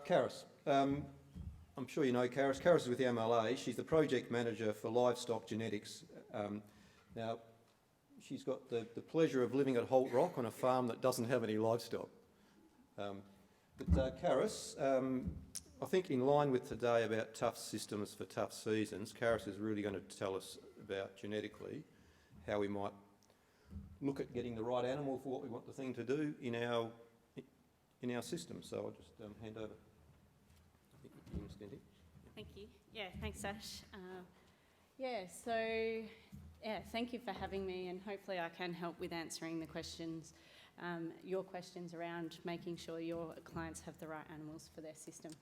Caris. I'm sure you know Caris. Caris is with the MLA. She's the project manager for livestock genetics. Now, she's got the pleasure of living at Holt Rock on a farm that doesn't have any livestock. Caris, I think in line with today about tough systems for tough seasons, Caris is really going to tell us about genetically how we might look at getting the right animal for what we want the thing to do in our system. So I'll just hand over. Thank you. Yeah, thanks, Ash. Thank you for having me, and hopefully I can help with answering the questions, your questions around making sure your clients have the right animals for their system.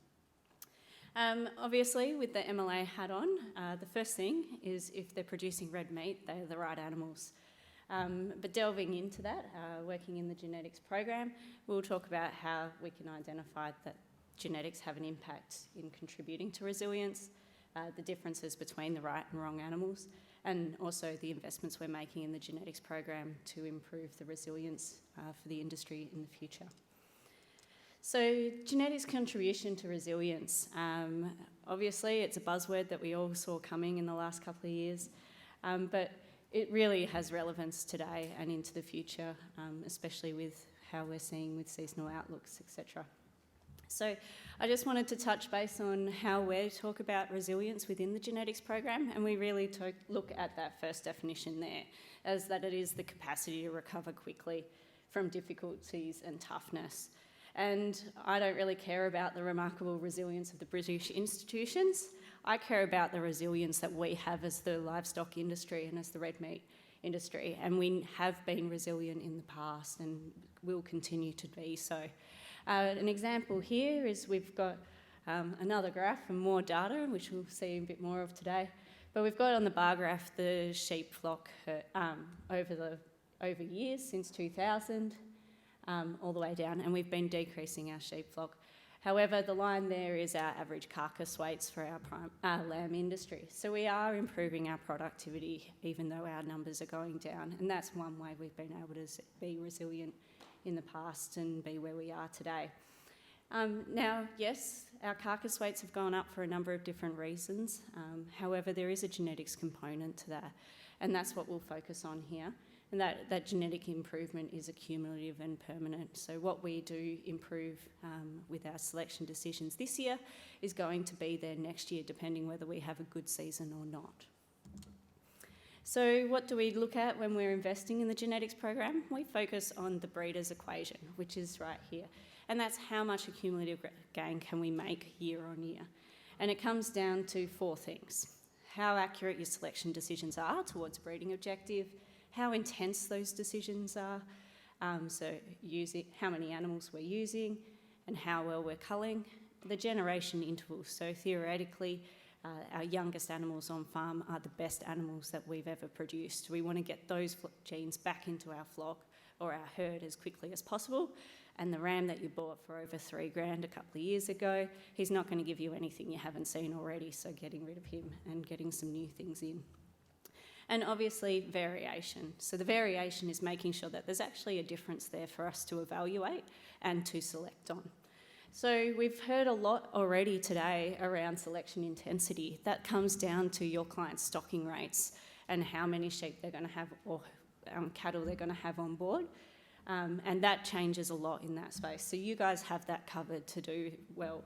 Obviously, with the MLA hat on, the first thing is if they're producing red meat, they're the right animals. But delving into that, working in the genetics program, we'll talk about how we can identify that genetics have an impact in contributing to resilience, the differences between the right and wrong animals, and also the investments we're making in the genetics program to improve the resilience for the industry in the future. So genetics contribution to resilience. Obviously, it's a buzzword that we all saw coming in the last couple of years, but it really has relevance today and into the future, especially with how we're seeing with seasonal outlooks, etc. So I just wanted to touch base on how we talk about resilience within the genetics program, and we really look at that first definition there, as that it is the capacity to recover quickly from difficulties and toughness. And I don't really care about the remarkable resilience of the British institutions. I care about the resilience that we have as the livestock industry and as the red meat industry, and we have been resilient in the past and will continue to be so. An example here is we've got another graph and more data, which we'll see a bit more of today. But we've got on the bar graph the sheep flock over years since 2000, all the way down, and we've been decreasing our sheep flock. However, the line there is our average carcass weights for our lamb industry. So we are improving our productivity even though our numbers are going down, and that's one way we've been able to be resilient in the past and be where we are today. Now, yes, our carcass weights have gone up for a number of different reasons. However, there is a genetics component to that, and that's what we'll focus on here. And that genetic improvement is accumulative and permanent. So what we do improve with our selection decisions this year is going to be there next year, depending whether we have a good season or not. So what do we look at when we're investing in the genetics program? We focus on the breeder's equation, which is right here. And that's how much accumulative gain can we make year on year. And it comes down to four things: how accurate your selection decisions are towards a breeding objective, how intense those decisions are, so how many animals we're using, and how well we're culling, the generation intervals. So theoretically, our youngest animals on farm are the best animals that we've ever produced. We want to get those genes back into our flock or our herd as quickly as possible. And the ram that you bought for over $3,000 a couple of years ago, he's not going to give you anything you haven't seen already, so getting rid of him and getting some new things in. And obviously variation. So the variation is making sure that there's actually a difference there for us to evaluate and to select on. So we've heard a lot already today around selection intensity. That comes down to your client's stocking rates and how many sheep they're going to have or cattle they're going to have on board. And that changes a lot in that space. So you guys have that covered to do well.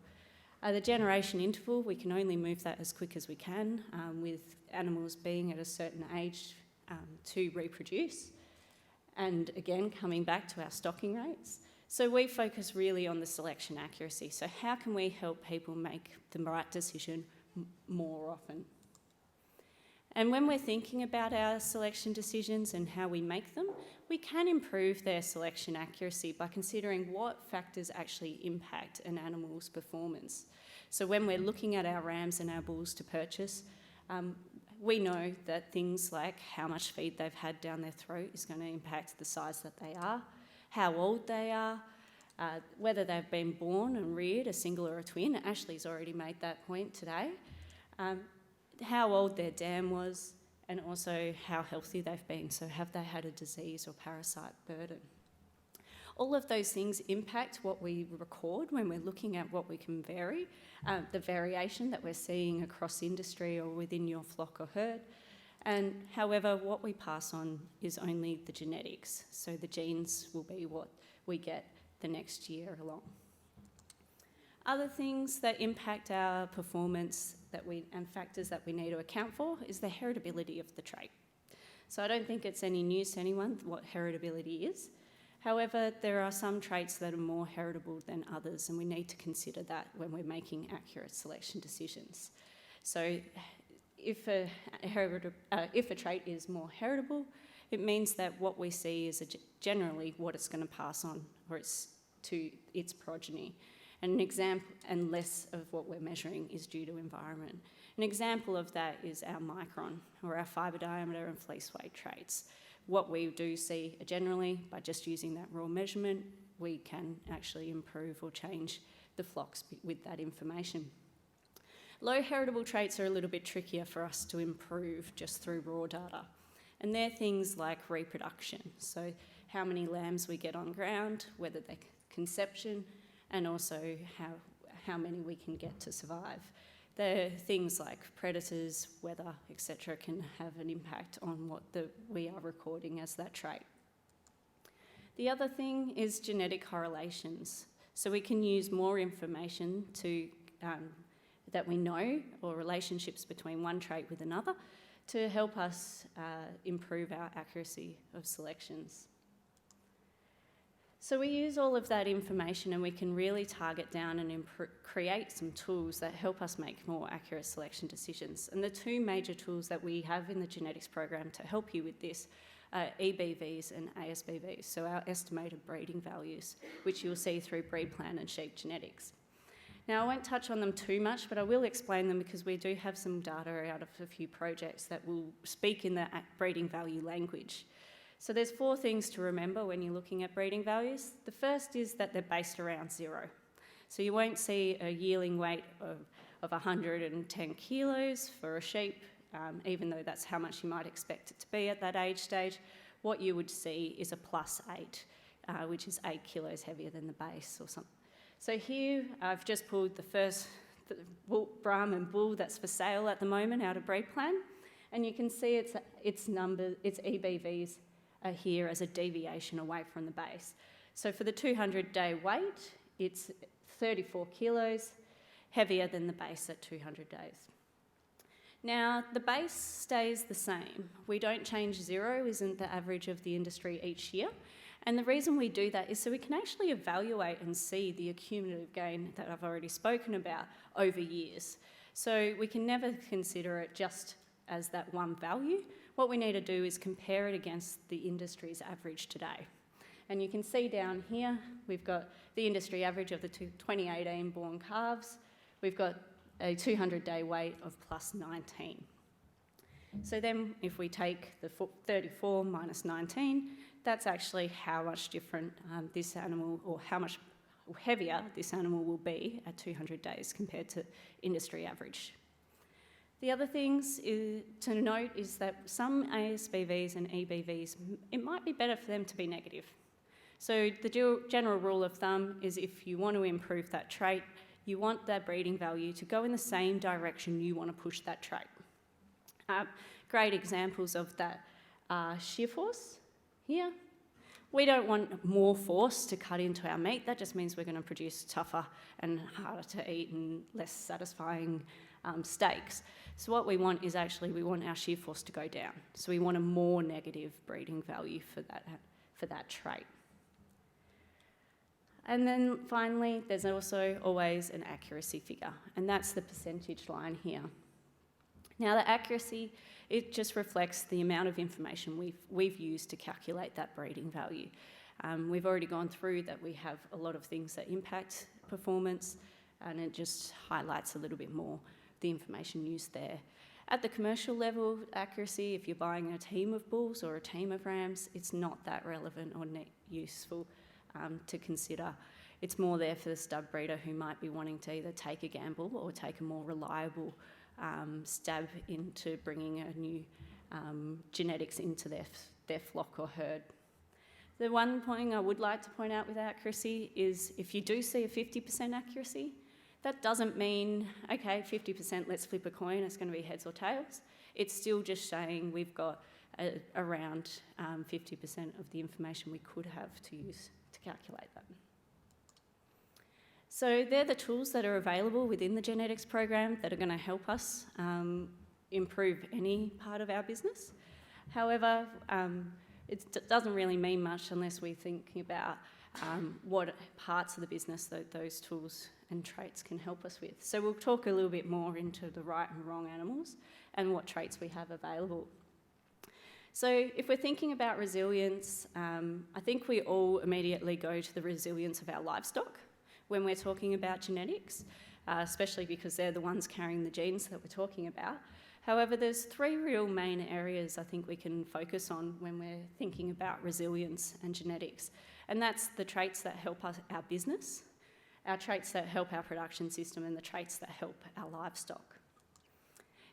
The generation interval, we can only move that as quick as we can with animals being at a certain age to reproduce. And again, coming back to our stocking rates. So we focus really on the selection accuracy. So how can we help people make the right decision more often? And when we're thinking about our selection decisions and how we make them, we can improve their selection accuracy by considering what factors actually impact an animal's performance. So when we're looking at our rams and our bulls to purchase, we know that things like how much feed they've had down their throat is going to impact the size that they are, how old they are, whether they've been born and reared, a single or a twin. Ashley's already made that point today. How old their dam was, and also how healthy they've been. So have they had a disease or parasite burden? All of those things impact what we record when we're looking at what we can vary, the variation that we're seeing across industry or within your flock or herd. And however, what we pass on is only the genetics. So the genes will be what we get the next year along. Other things that impact our performance and factors that we need to account for is the heritability of the trait. So I don't think it's any news to anyone what heritability is. However, there are some traits that are more heritable than others, and we need to consider that when we're making accurate selection decisions. So if a trait is more heritable, it means that what we see is generally what it's going to pass on to its progeny. An example, and less of what we're measuring is due to environment. An example of that is our micron, or our fibre diameter and fleece weight traits. What we do see generally, by just using that raw measurement, we can actually improve or change the flocks with that information. Low heritable traits are a little bit trickier for us to improve just through raw data. And they're things like reproduction, so how many lambs we get on ground, whether they're conception, and also how many we can get to survive. There are things like predators, weather, etc. can have an impact on what we are recording as that trait. The other thing is genetic correlations. So we can use more information that we know, or relationships between one trait with another, to help us improve our accuracy of selections. So we use all of that information, and we can really target down and create some tools that help us make more accurate selection decisions. And the two major tools that we have in the genetics program to help you with this are EBVs and ASBVs, so our estimated breeding values, which you'll see through breed plan and sheep genetics. Now, I won't touch on them too much, but I will explain them because we do have some data out of a few projects that will speak in the breeding value language. So there's 4 things to remember when you're looking at breeding values. The first is that they're based around 0. So you won't see a yearling weight of 110 kilos for a sheep, even though that's how much you might expect it to be at that age stage. What you would see is a +8, which is 8 kilos heavier than the base or something. So here I've just pulled the Brahman bull that's for sale at the moment out of breed plan, and you can see its EBVs are here as a deviation away from the base. So for the 200-day weight, it's 34 kilos heavier than the base at 200 days. Now, the base stays the same. We don't change 0, isn't the average of the industry each year. And the reason we do that is so we can actually evaluate and see the accumulative gain that I've already spoken about over years. So we can never consider it just as that one value. What we need to do is compare it against the industry's average today. And you can see down here, we've got the industry average of the 2018 born calves. We've got a 200-day weight of +19. So then if we take the 34 minus 19, that's actually how much different this animal, or how much heavier this animal will be at 200 days compared to industry average. The other things to note is that some ASBVs and EBVs, it might be better for them to be negative. So the general rule of thumb is if you want to improve that trait, you want that breeding value to go in the same direction you want to push that trait. Great examples of that are shear force here. We don't want more force to cut into our meat. That just means we're going to produce tougher and harder to eat and less satisfying steaks. So what we want is we want our shear force to go down. So we want a more negative breeding value for that trait. And then finally, there's also always an accuracy figure, and that's the percentage line here. Now, the accuracy, it just reflects the amount of information we've used to calculate that breeding value. We've already gone through that we have a lot of things that impact performance, and it just highlights a little bit more the information used there. At the commercial level, accuracy, if you're buying a team of bulls or a team of rams, it's not that relevant or useful to consider. It's more there for the stud breeder who might be wanting to either take a gamble or take a more reliable stab into bringing a new genetics into their flock or herd. The one thing I would like to point out with accuracy is if you do see a 50% accuracy, that doesn't mean, okay, 50%, let's flip a coin, it's going to be heads or tails. It's still just saying we've got around 50% of the information we could have to use to calculate that. So they're the tools that are available within the genetics program that are going to help us improve any part of our business. However, it doesn't really mean much unless we're thinking about what parts of the business that those tools and traits can help us with. So we'll talk a little bit more into the right and wrong animals and what traits we have available. So if we're thinking about resilience, I think we all immediately go to the resilience of our livestock when we're talking about genetics, especially because they're the ones carrying the genes that we're talking about. However, there's three real main areas I think we can focus on when we're thinking about resilience and genetics. And that's the traits that help us, our business, our traits that help our production system, and the traits that help our livestock.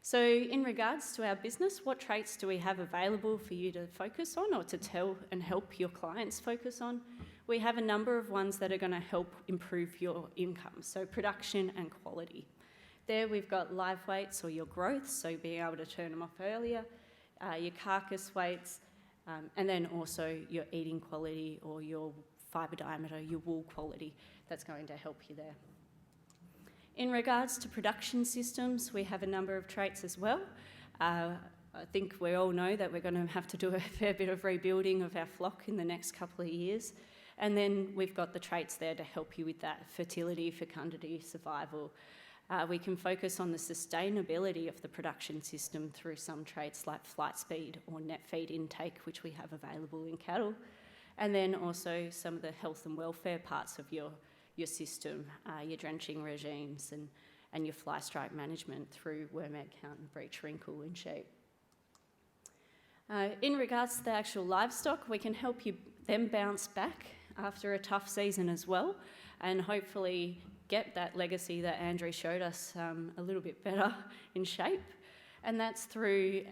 So in regards to our business, what traits do we have available for you to focus on or to tell and help your clients focus on? We have a number of ones that are going to help improve your income, so production and quality. There we've got live weights or your growth, so being able to turn them off earlier, your carcass weights, and then also your eating quality or your fibre diameter, your wool quality, that's going to help you there. In regards to production systems, we have a number of traits as well. I think we all know that we're going to have to do a fair bit of rebuilding of our flock in the next couple of years. And then we've got the traits there to help you with that: fertility, fecundity, survival. We can focus on the sustainability of the production system through some traits like flight speed or net feed intake, which we have available in cattle. And then also some of the health and welfare parts of your system, your drenching regimes and your fly strike management through worm egg count and breech wrinkle in sheep. In regards to the actual livestock, we can help them bounce back after a tough season as well, and hopefully get that legacy that Andrew showed us a little bit better in shape. And that's through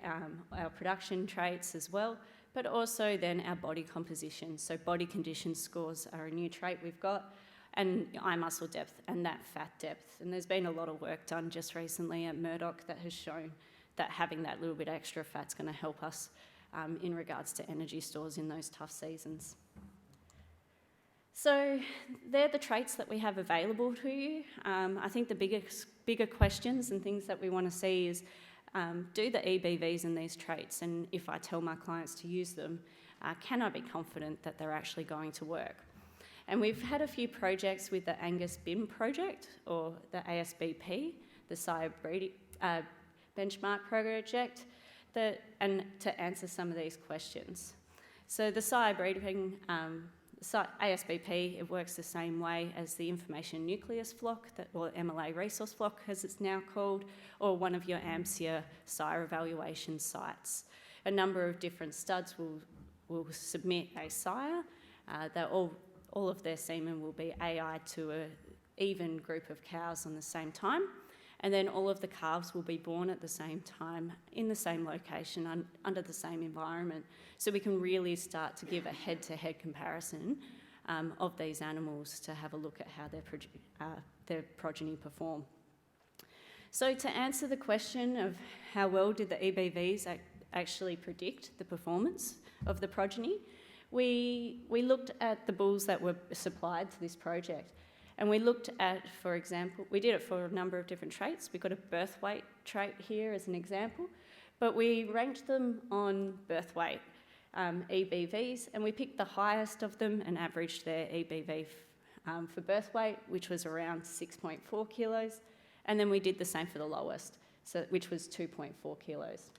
our production traits as well, but also then our body composition. So body condition scores are a new trait we've got, and eye muscle depth and that fat depth. And there's been a lot of work done just recently at Murdoch that has shown that having that little bit extra fat's going to help us in regards to energy stores in those tough seasons. So they're the traits that we have available to you. I think the bigger questions and things that we want to see is, do the EBVs in these traits, and if I tell my clients to use them, can I be confident that they're actually going to work? And we've had a few projects with the Angus BIM project, or the ASBP, the sire breeding benchmark project, and to answer some of these questions. So the sire breeding ASBP, it works the same way as the information nucleus flock, or MLA resource flock as it's now called, or one of your AMSIA sire evaluation sites. A number of different studs will submit a sire. All of their semen will be AI to an even group of cows on the same time, and then all of the calves will be born at the same time in the same location under the same environment. So we can really start to give a head-to-head comparison of these animals to have a look at how their progeny perform. So to answer the question of how well did the EBVs actually predict the performance of the progeny, we looked at the bulls that were supplied to this project. And we looked at, for example, we did it for a number of different traits. We've got a birth weight trait here as an example, but we ranked them on birth weight EBVs, and we picked the highest of them and averaged their EBV for birth weight, which was around 6.4 kilos, and then we did the same for the lowest, which was 2.4 kilos.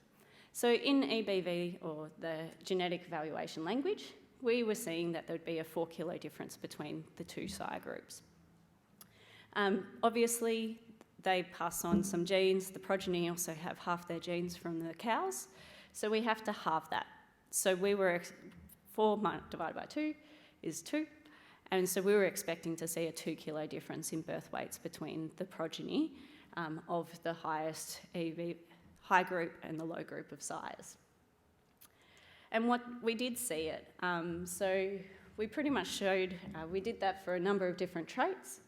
So in EBV, or the genetic evaluation language, we were seeing that there would be a 4 kilo difference between the two sire groups. Obviously, they pass on some genes. The progeny also have half their genes from the cows, so we have to halve that. So we were 4 divided by 2 is 2, and so we were expecting to see a 2 kilo difference in birth weights between the progeny of the highest high group and the low group of sires. And what we did see it. So we pretty much showed, we did that for a number of different traits.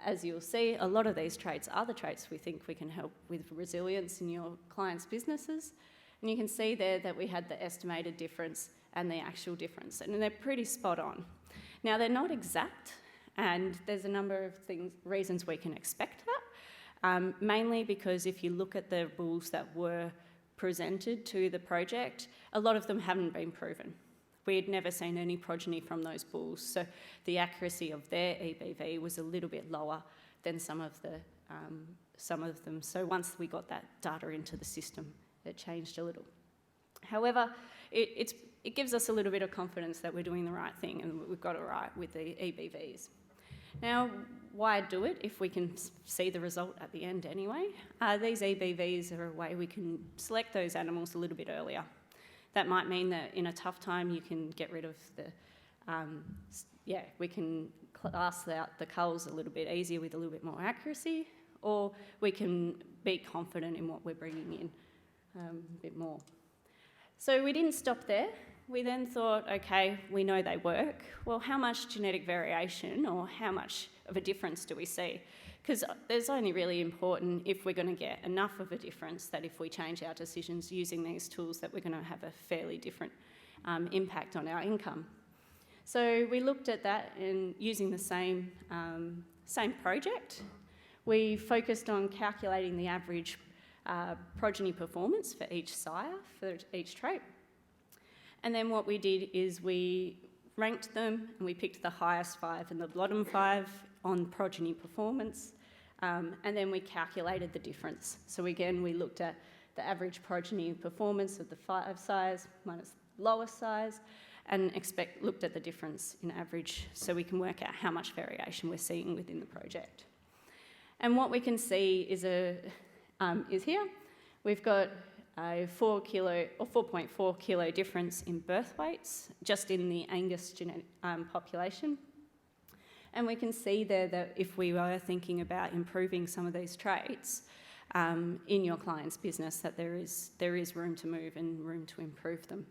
As you'll see, a lot of these traits are the traits we think we can help with resilience in your clients' businesses. And you can see there that we had the estimated difference and the actual difference, and they're pretty spot on. Now, they're not exact, and there's a number of reasons we can expect that, mainly because if you look at the bulls that were presented to the project, a lot of them haven't been proven. We had never seen any progeny from those bulls, so the accuracy of their EBV was a little bit lower than some of them. So once we got that data into the system, it changed a little. However, it gives us a little bit of confidence that we're doing the right thing and we've got it right with the EBVs. Now, why do it if we can see the result at the end anyway? These EBVs are a way we can select those animals a little bit earlier. That might mean that in a tough time you can get rid of we can class out the culls a little bit easier with a little bit more accuracy, or we can be confident in what we're bringing in a bit more. So we didn't stop there. We then thought, okay, we know they work. Well, how much genetic variation or how much of a difference do we see? Because there's only really important if we're going to get enough of a difference that if we change our decisions using these tools that we're going to have a fairly different impact on our income. So we looked at that and using the same project. We focused on calculating the average progeny performance for each sire, for each trait. And then what we did is we ranked them and we picked the highest 5 and the bottom 5 on progeny performance, and then we calculated the difference. So again, we looked at the average progeny performance of the 5 sires minus lowest sires and looked at the difference in average so we can work out how much variation we're seeing within the project. And what we can see is here. We've got a 4 kilo or 4.4 kilo difference in birth weights just in the Angus genetic population. And we can see there that if we were thinking about improving some of these traits in your client's business, that there is room to move and room to improve them.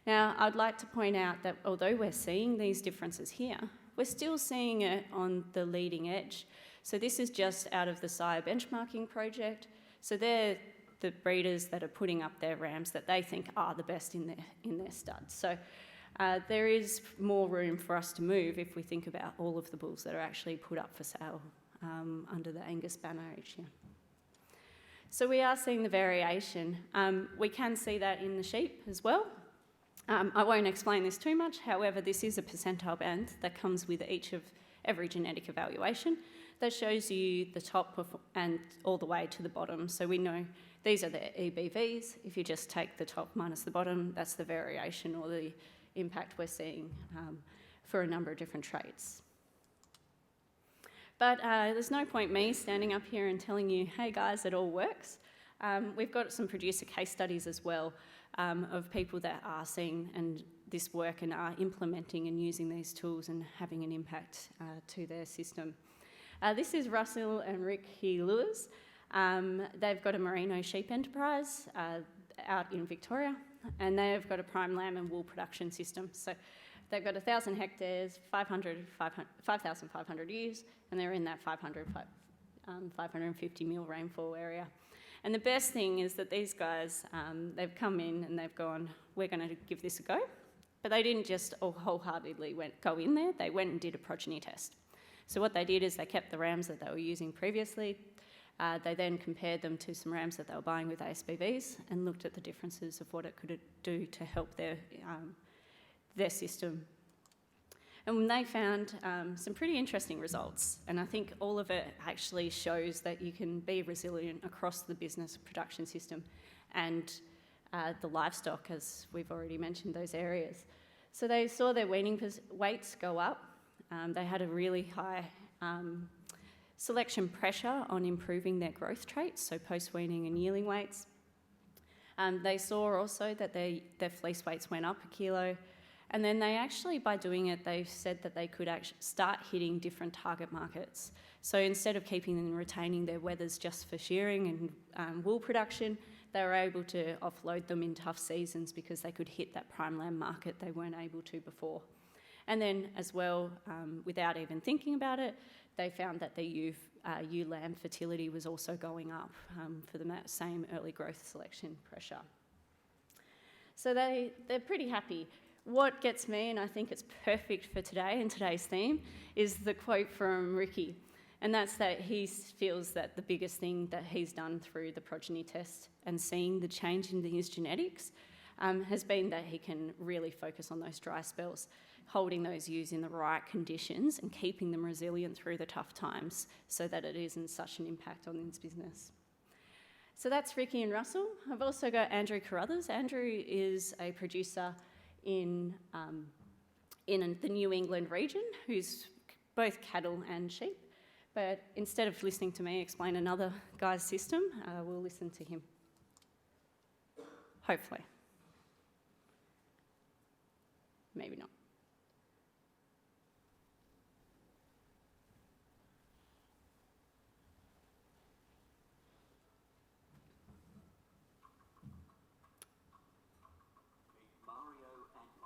Now, I'd like to point out that although we're seeing these differences here, we're still seeing it on the leading edge. So this is just out of the sire benchmarking project. So they're the breeders that are putting up their rams that they think are the best in their studs. So there is more room for us to move if we think about all of the bulls that are actually put up for sale under the Angus banner each year. So we are seeing the variation. We can see that in the sheep as well. I won't explain this too much, however, this is a percentile band that comes with every genetic evaluation that shows you the top and all the way to the bottom. So we know these are the EBVs. If you just take the top minus the bottom, that's the variation or the impact we're seeing for a number of different traits. But there's no point me standing up here and telling you, hey guys, it all works. We've got some producer case studies as well of people that are seeing this work and are implementing and using these tools and having an impact to their system. This is Russell and Rick Lewis. They've got a merino sheep enterprise out in Victoria, and they've got a prime lamb and wool production system. So they've got 1,000 hectares, 5,500 ewes, and they're in that 550 mil rainfall area. And the best thing is that these guys, they've come in and they've gone, we're going to give this a go. But they didn't just wholeheartedly go in there, they went and did a progeny test. So what they did is they kept the rams that they were using previously. They then compared them to some rams that they were buying with ASBVs and looked at the differences of what it could do to help their system. And they found some pretty interesting results. And I think all of it actually shows that you can be resilient across the business production system and the livestock, as we've already mentioned, those areas. So they saw their weaning weights go up. They had a really high selection pressure on improving their growth traits, so post-weaning and yearling weights. They saw also that their fleece weights went up a kilo. And then they actually, by doing it, they said that they could actually start hitting different target markets. So instead of keeping and retaining their wethers just for shearing and wool production, they were able to offload them in tough seasons because they could hit that prime lamb market they weren't able to before. And then as well, without even thinking about it, they found that the ewe lamb fertility was also going up for the same early growth selection pressure. So they're pretty happy. What gets me, and I think it's perfect for today and today's theme, is the quote from Ricky. And that's that he feels that the biggest thing that he's done through the progeny test and seeing the change in his genetics has been that he can really focus on those dry spells, holding those ewes in the right conditions and keeping them resilient through the tough times so that it isn't such an impact on his business. So that's Ricky and Russell. I've also got Andrew Carruthers. Andrew is a producer in the New England region who's both cattle and sheep. But instead of listening to me explain another guy's system, we'll listen to him. Hopefully. Maybe not.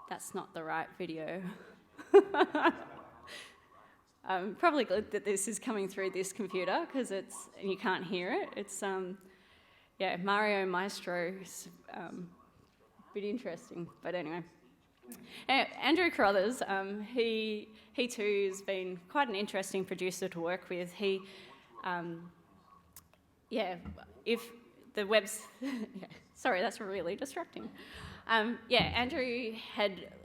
That's not the right video. I'm probably glad that this is coming through this computer because you can't hear it. It's Mario Maestro is a bit interesting, but anyway. Andrew Carruthers, he too has been quite an interesting producer to work with. If the web's sorry, that's really distracting. Andrew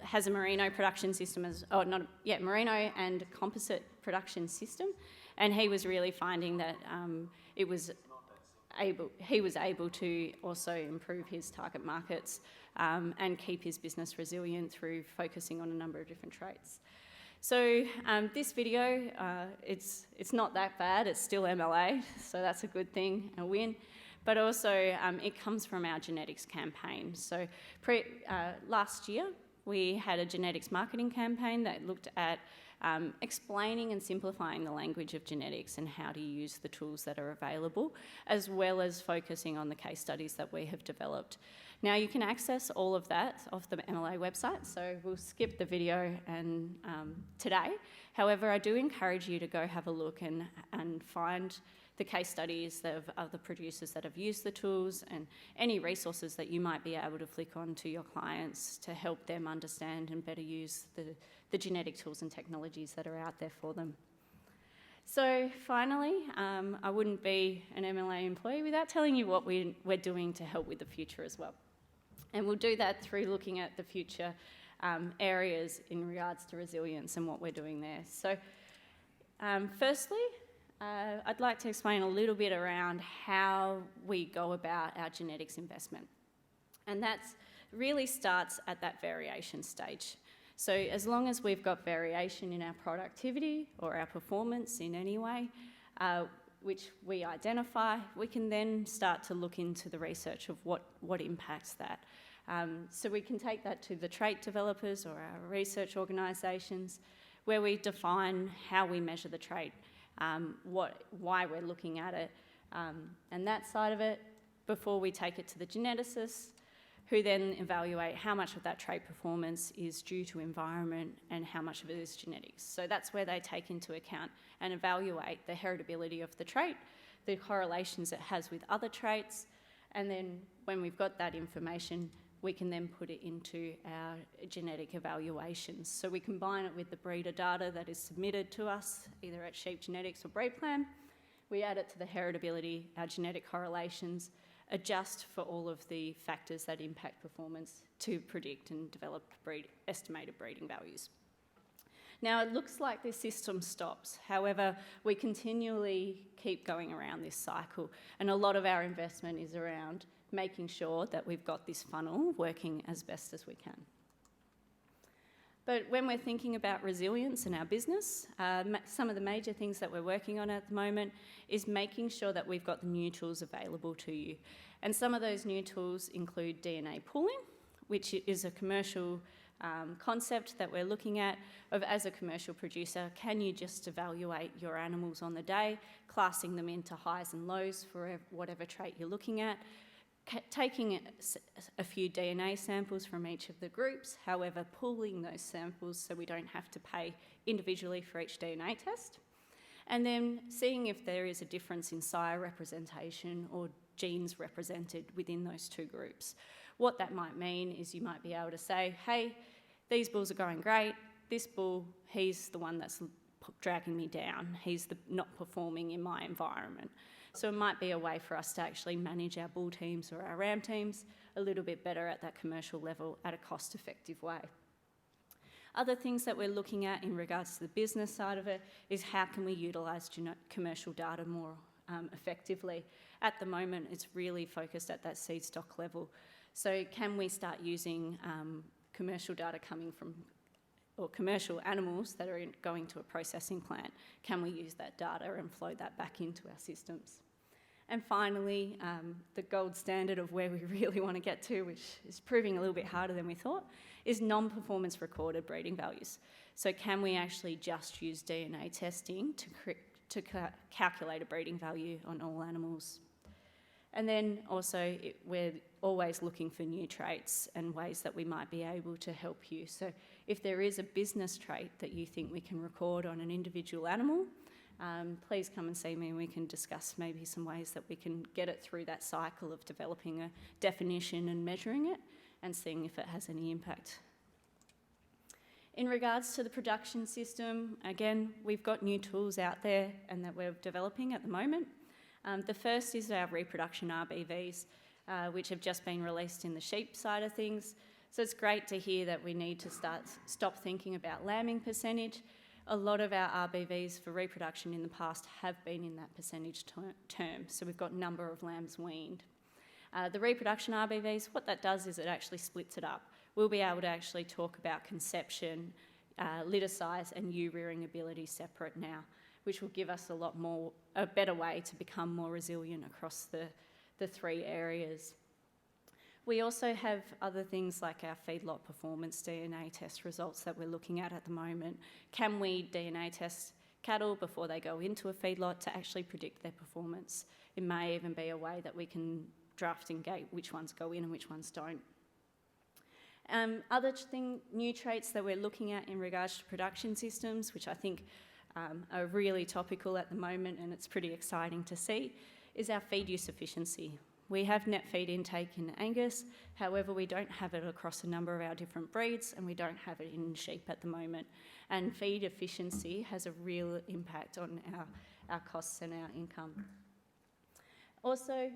has a merino production system merino and composite production system, and he was really finding that he was able to also improve his target markets and keep his business resilient through focusing on a number of different traits. So this video, it's not that bad. It's still MLA, so that's a good thing, a win. But also it comes from our genetics campaign. So last year, we had a genetics marketing campaign that looked at explaining and simplifying the language of genetics and how to use the tools that are available, as well as focusing on the case studies that we have developed. Now, you can access all of that off the MLA website, so we'll skip the video today. However, I do encourage you to go have a look and find the case studies of other producers that have used the tools and any resources that you might be able to flick on to your clients to help them understand and better use the genetic tools and technologies that are out there for them. So finally, I wouldn't be an MLA employee without telling you what we're doing to help with the future as well. And we'll do that through looking at the future areas in regards to resilience and what we're doing there. So firstly, I'd like to explain a little bit around how we go about our genetics investment. And that really starts at that variation stage. So as long as we've got variation in our productivity or our performance in any way, which we identify, we can then start to look into the research of what impacts that. So we can take that to the trait developers or our research organisations, where we define how we measure the trait, why we're looking at it, and that side of it, before we take it to the geneticists, who then evaluate how much of that trait performance is due to environment and how much of it is genetics. So that's where they take into account and evaluate the heritability of the trait, the correlations it has with other traits, and then when we've got that information, we can then put it into our genetic evaluations. So we combine it with the breeder data that is submitted to us, either at Sheep Genetics or Breed Plan. We add it to the heritability, our genetic correlations, adjust for all of the factors that impact performance to predict and develop estimated breeding values. Now, it looks like this system stops. However, we continually keep going around this cycle, and a lot of our investment is around making sure that we've got this funnel working as best as we can. But when we're thinking about resilience in our business, some of the major things that we're working on at the moment is making sure that we've got the new tools available to you. And some of those new tools include DNA pooling, which is a commercial concept that we're looking at of, as a commercial producer, can you just evaluate your animals on the day, classing them into highs and lows for whatever trait you're looking at? taking a few DNA samples from each of the groups, however, pooling those samples so we don't have to pay individually for each DNA test, and then seeing if there is a difference in sire representation or genes represented within those two groups. What that might mean is you might be able to say, hey, these bulls are going great, this bull, he's the one that's dragging me down, he's not performing in my environment. So it might be a way for us to actually manage our bull teams or our ram teams a little bit better at that commercial level at a cost-effective way. Other things that we're looking at in regards to the business side of it is how can we utilise commercial data more effectively. At the moment, it's really focused at that seed stock level. So can we start using commercial data coming from, or commercial animals that are going to a processing plant? Can we use that data and flow that back into our systems? And finally, the gold standard of where we really want to get to, which is proving a little bit harder than we thought, is non-performance recorded breeding values. So can we actually just use DNA testing to calculate a breeding value on all animals? And then also, we're always looking for new traits and ways that we might be able to help you. So if there is a business trait that you think we can record on an individual animal, please come and see me and we can discuss maybe some ways that we can get it through that cycle of developing a definition and measuring it and seeing if it has any impact. In regards to the production system, again, we've got new tools out there and that we're developing at the moment. The first is our reproduction RBVs, which have just been released in the sheep side of things. So it's great to hear that we need to stop thinking about lambing percentage. A lot of our RBVs for reproduction in the past have been in that percentage term, so we've got number of lambs weaned. The reproduction RBVs, what that does is it actually splits it up. We'll be able to actually talk about conception, litter size and ewe rearing ability separate now, which will give us a better way to become more resilient across the three areas. We also have other things like our feedlot performance DNA test results that we're looking at the moment. Can we DNA test cattle before they go into a feedlot to actually predict their performance? It may even be a way that we can draft and gate which ones go in and which ones don't. Other new traits that we're looking at in regards to production systems, which I think are really topical at the moment and it's pretty exciting to see, is our feed use efficiency. We have net feed intake in Angus, however we don't have it across a number of our different breeds and we don't have it in sheep at the moment. And feed efficiency has a real impact on our costs and our income. Also,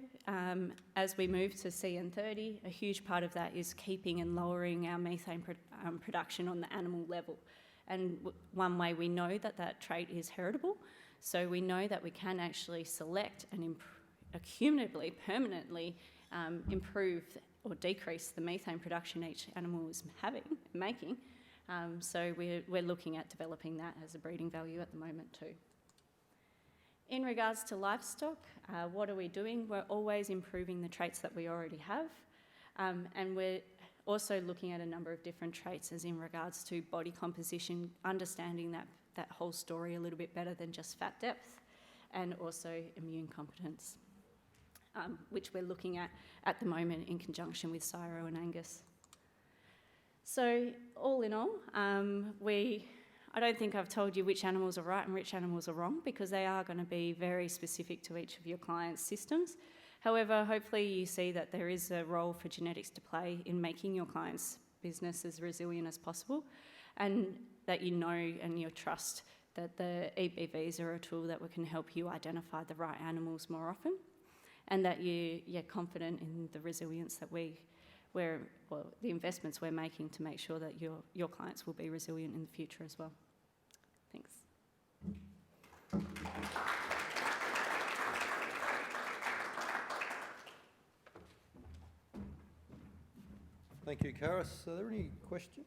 as we move to CN30, a huge part of that is keeping and lowering our methane production on the animal level. And one way we know that that trait is heritable, so we know that we can actually select and accumulatively, permanently improve or decrease the methane production each animal is making. So we're looking at developing that as a breeding value at the moment too. In regards to livestock, what are we doing? We're always improving the traits that we already have, and we're also looking at a number of different traits as in regards to body composition, understanding that whole story a little bit better than just fat depth, and also immune competence, which we're looking at the moment in conjunction with Syro and Angus. So all in all, I don't think I've told you which animals are right and which animals are wrong because they are going to be very specific to each of your clients' systems. However, hopefully you see that there is a role for genetics to play in making your clients' business as resilient as possible, and that you know and you trust that the EBVs are a tool that can help you identify the right animals more often, and that you're confident in the resilience that the investments we're making to make sure that your clients will be resilient in the future as well. Thanks. Thank you, Caris. Are there any questions?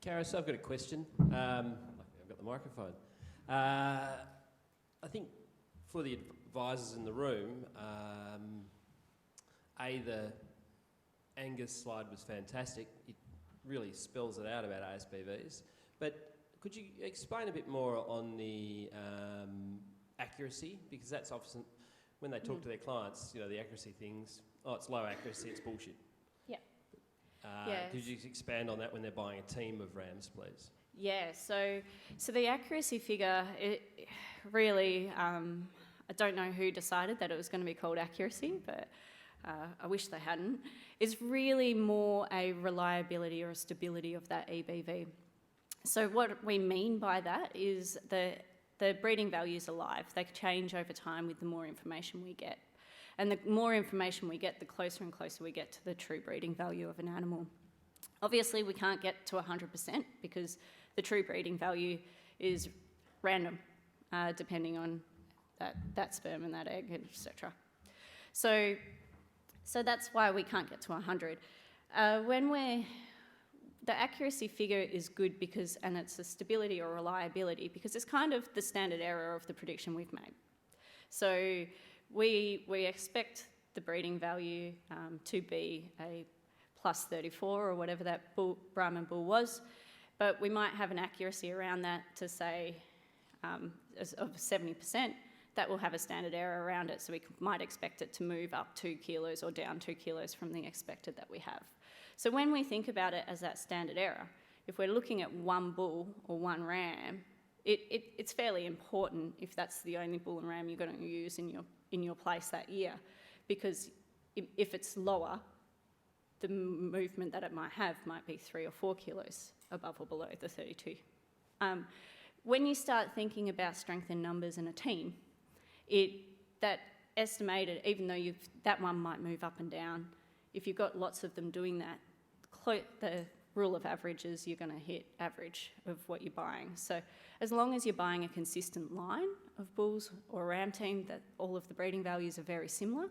Caris, I've got a question. I've got the microphone. I think for the advisors in the room, the Angus slide was fantastic. It really spells it out about ASBVs. But could you explain a bit more on the accuracy? Because that's often, when they talk to their clients, the accuracy things oh, it's low accuracy, it's bullshit. Yeah. Could you expand on that when they're buying a team of rams, please? Yeah, so the accuracy figure, it really, I don't know who decided that it was going to be called accuracy, but I wish they hadn't, is really more a reliability or a stability of that EBV. So what we mean by that is the breeding values are live. They change over time with the more information we get. And the more information we get, the closer and closer we get to the true breeding value of an animal. Obviously, we can't get to 100% because the true breeding value is random, depending on that sperm and that egg, etc. So that's why we can't get to 100. The accuracy figure is good because, and it's a stability or reliability, because it's kind of the standard error of the prediction we've made. So we expect the breeding value to be a plus 34 or whatever that Brahman bull was, but we might have an accuracy around that to say of 70%. That will have a standard error around it, so we might expect it to move up 2 kilos or down 2 kilos from the expected that we have. So when we think about it as that standard error, if we're looking at one bull or one ram, it's fairly important if that's the only bull and ram you're going to use in your place that year, because if it's lower, the movement that it might have might be 3 or 4 kilos above or below the 32. When you start thinking about strength in numbers in a team, that estimated, even though that one might move up and down, if you've got lots of them doing that, the rule of averages, you're going to hit average of what you're buying. So as long as you're buying a consistent line of bulls or ram team that all of the breeding values are very similar,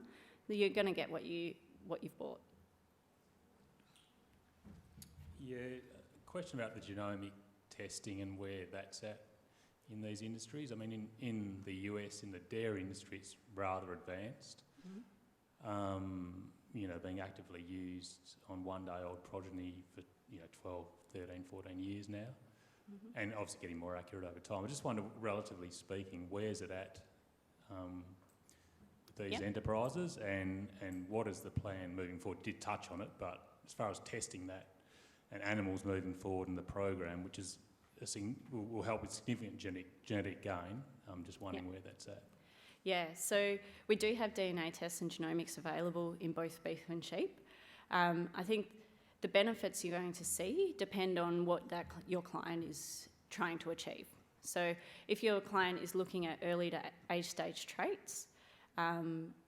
you're going to get what you've bought. Yeah, a question about the genomic testing and where that's at in these industries. I mean, in the US, in the dairy industry, it's rather advanced. Mm-hmm. Being actively used on one-day-old progeny for 12, 13, 14 years now, mm-hmm. and obviously getting more accurate over time. I just wonder, relatively speaking, where's it at with these enterprises, and what is the plan moving forward? Did touch on it, but as far as testing that and animals moving forward in the program, which is will help with significant genetic gain, I'm just wondering where that's at. Yeah, so we do have DNA tests and genomics available in both beef and sheep. I think the benefits you're going to see depend on what your client is trying to achieve. So if your client is looking at early to age stage traits,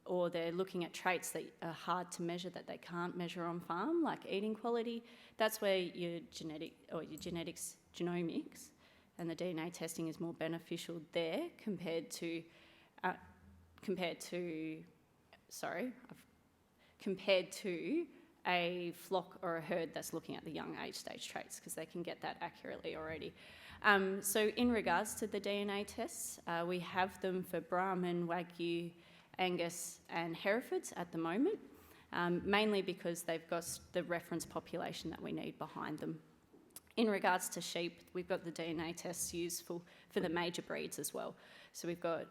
or they're looking at traits that are hard to measure, that they can't measure on farm, like eating quality, that's where your genetics, genomics, and the DNA testing is more beneficial there compared to a flock or a herd that's looking at the young age stage traits, because they can get that accurately already. So in regards to the DNA tests, we have them for Brahman, Wagyu, Angus and Herefords at the moment, mainly because they've got the reference population that we need behind them. In regards to sheep, we've got the DNA tests useful for the major breeds as well. So we've got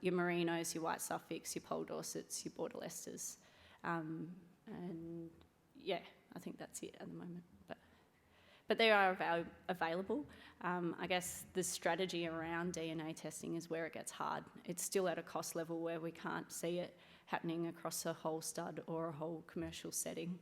your Merinos, your White Suffolks, your Poll Dorsets, your Border Leicesters, and yeah, I think that's it at the moment. But they are available. I guess the strategy around DNA testing is where it gets hard. It's still at a cost level where we can't see it happening across a whole stud or a whole commercial setting.